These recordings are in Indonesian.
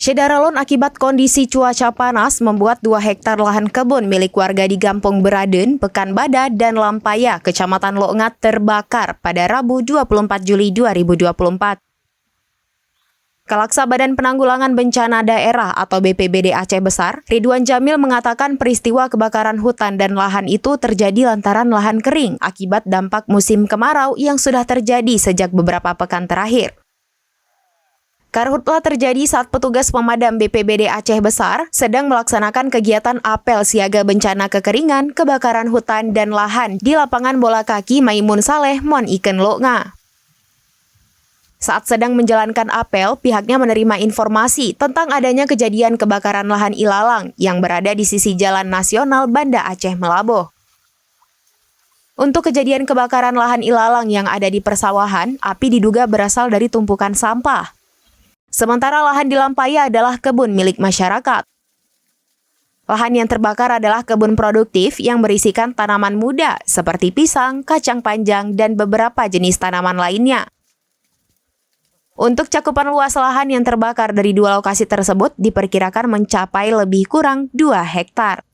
Syederalun akibat kondisi cuaca panas membuat 2 hektar lahan kebun milik warga di Gampong Beraden, Pekanbadak, dan Lampaya, Kecamatan Lo'ngat terbakar pada Rabu 24 Juli 2024. Kalaksa Badan Penanggulangan Bencana Daerah atau BPBD Aceh Besar, Ridwan Jamil mengatakan peristiwa kebakaran hutan dan lahan itu terjadi lantaran lahan kering akibat dampak musim kemarau yang sudah terjadi sejak beberapa pekan terakhir. Karhutlah terjadi saat petugas pemadam BPBD Aceh Besar sedang melaksanakan kegiatan apel siaga bencana kekeringan, kebakaran hutan, dan lahan di lapangan bola kaki Maimun Saleh, Mon Iken Lo'ngat. Saat sedang menjalankan apel, pihaknya menerima informasi tentang adanya kejadian kebakaran lahan ilalang yang berada di sisi Jalan Nasional Banda Aceh Melaboh. Untuk kejadian kebakaran lahan ilalang yang ada di persawahan, api diduga berasal dari tumpukan sampah. Sementara lahan di Lampaya adalah kebun milik masyarakat. Lahan yang terbakar adalah kebun produktif yang berisikan tanaman muda seperti pisang, kacang panjang, dan beberapa jenis tanaman lainnya. Untuk cakupan luas lahan yang terbakar dari 2 lokasi tersebut diperkirakan mencapai lebih kurang 2 hektar.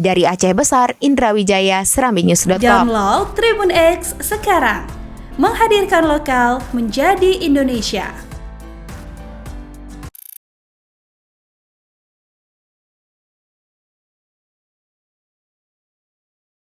Dari Aceh Besar, Indra Wijaya, serambinews.com. Download Tribun X sekarang, menghadirkan lokal menjadi Indonesia.